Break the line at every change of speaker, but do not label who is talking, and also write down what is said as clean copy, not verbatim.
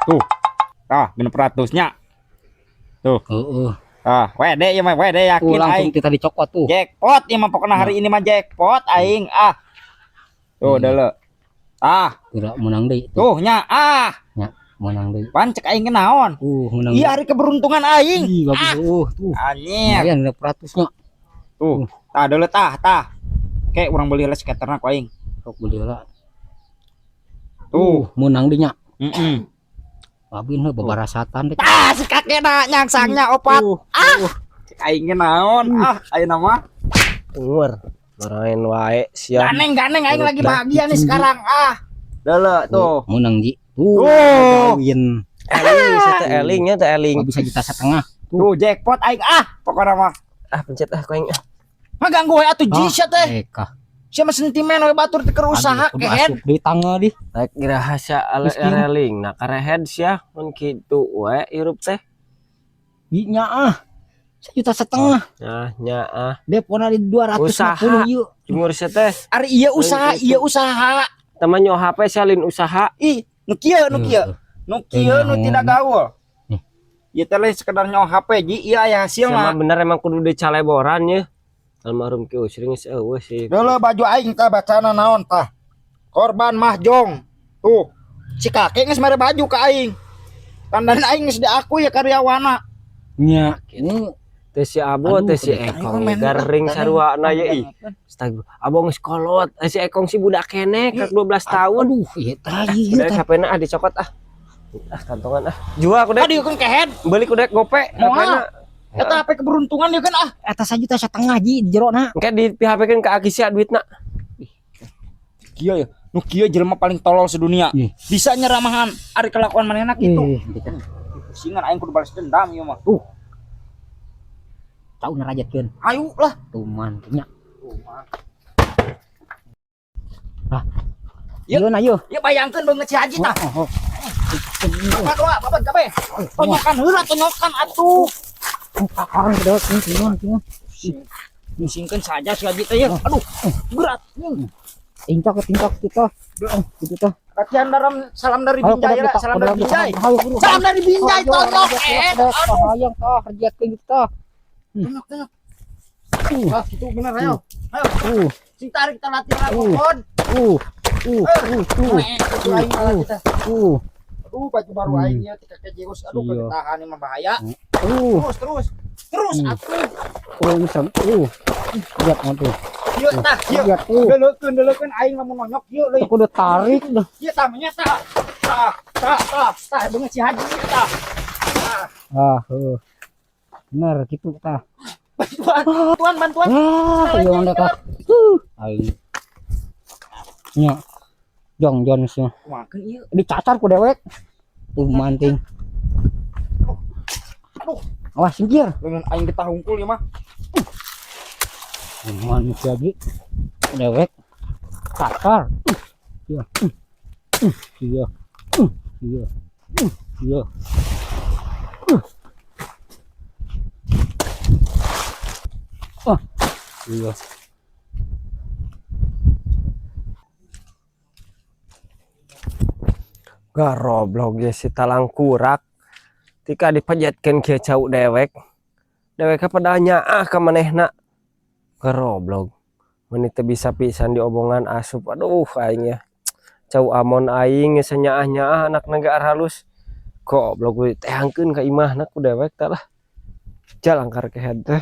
Tuh. Tah, 600-nya. Tuh. Wede ya mah, wede yakin
langsung
aing.
kita dicokot tuh.
Jackpot ya mah pokoknya hari ini mah jackpot aing. Tuh dulu.
Tidak menang deh.
Tuh nya
Ya, menang deh.
Pancek aing kenaon.
Menang.
Iya hari keberuntungan aing.
Bagus. Tuh.
Anjir.
Lumayan 600-nya.
Tuh. Tah dulu tah. Kayak urang beli heula skaterna ku aing.
Sok beli heula.
Tuh,
menang deh nya.
Babin
heuh babarasatan deh.
Si kakekna nyangsangnya opat. Cek aing naon. Ayeuna mah
umur marahin wae sia.
Ganeng aing lagi bahagia nih sekarang. Dele tuh.
Menang Ji.
Win.
Eling satu elingnya teh eling.
Bisa 1,5 juta.
Tuh jackpot aing pokoknya mah.
Pencet ku aing.
Mah ganggu we atuh Ji sia teh. Sia mah sentimen we batur teu keur usaha kehead.
Di tangga di.
Rek rahasia eling nah karehead sia mun kitu we irup teh.
Nya 1,5 juta.
Nya
Depona di 250 yuk.
Jumur sia teh.
Ari ieu usaha.
Teman nyo HP salin usaha.
Nu kieu nu tidak gaul. Ieu teh lain sekedar nyo HP Ji, ieu aya hasilna.
Sama bener emang kudu dicaleboran ye. Almarhum Ki Usring geus eueuh sih.
Dulu baju aing tah bacana naon tah. Korban mahjong. Tuh. Si kakek geus mere baju ka aing. Tandan aing geus diakui ya karyawana.
Nya, ini
teh si Abo teh si Ekong garing saruana ye ih. Astagfirullah. Abo geus kolot. Si Ekong si budak keneh kak 12 tahun.
Aduh, ieu tah ieu.
Udah HP-na dicokot kantongan Jual ku dek.
Dieukeun kehead.
Beli ku dek gope HP-na.
Eta HP keberuntungan dieu kan
Eta 1,5 juta Ji di jerona.
Engke di PHP-keun ka Aki sia duitna.
Kieu ya. Nu kieu jelema paling tolol sedunia. Bisa nyeramahan ari kelakuan manehna kitu. Pusingan aing kudu balas dendam ieu mah.
Tahu nerajatkeun.
Ayo lah.
Tuh mantunya.
Yuk
na yuk.
Ya bayangkeun beungeut si Haji tah. Bapak kabeh. Tonyokan atuh.
Orang kedot ini.
Musingkeun saja si Haji teh ya. Aduh, berat.
Tingkok kita. Gitu tah.
Latihan salam dari Binjai ya, salam dari Binjai. Salam dari Binjai tontok
hayang tah kerjakeun kita.
Tontok. Gitu bener ayo. Sing tarik kita latihan pohon. Baju baru aing ya tika kejeus. Aduh tahan mah bahaya. Terus atuh.
Lihat mantu.
Yuk tah, yuk. Deulekeun aing lamun nonyok yuk leuy.
Aku udah tarik dah.
Ieu tah nya tah. Tah beungeut si Haji tah.
Bener gitu tah.
Bantuan.
Ieu mah tah. Aing. Nya. Jong sih.
Kumakeun ieu.
Dicacar ku dewek. Tuh manting.
Aduh.
Awas singkir.
Dengan aing getah hungkul ieu mah.
Manusia lagi. Dewek. Cacar. Iya. Iya. Iya.
Garoblok ya si talang kurak. Tika dipejatkeun kieu cau dewek. Dewek pada nyaah ka manehna. Garoblok. Mun teu bisa pisan diobongan asup. Aduh aing ya. Cau amon aing geus nyaah-nyaah anak negar halus. Goblok we tehangkeun ka imahna ku dewek tah lah. Jalangkar kehead teh.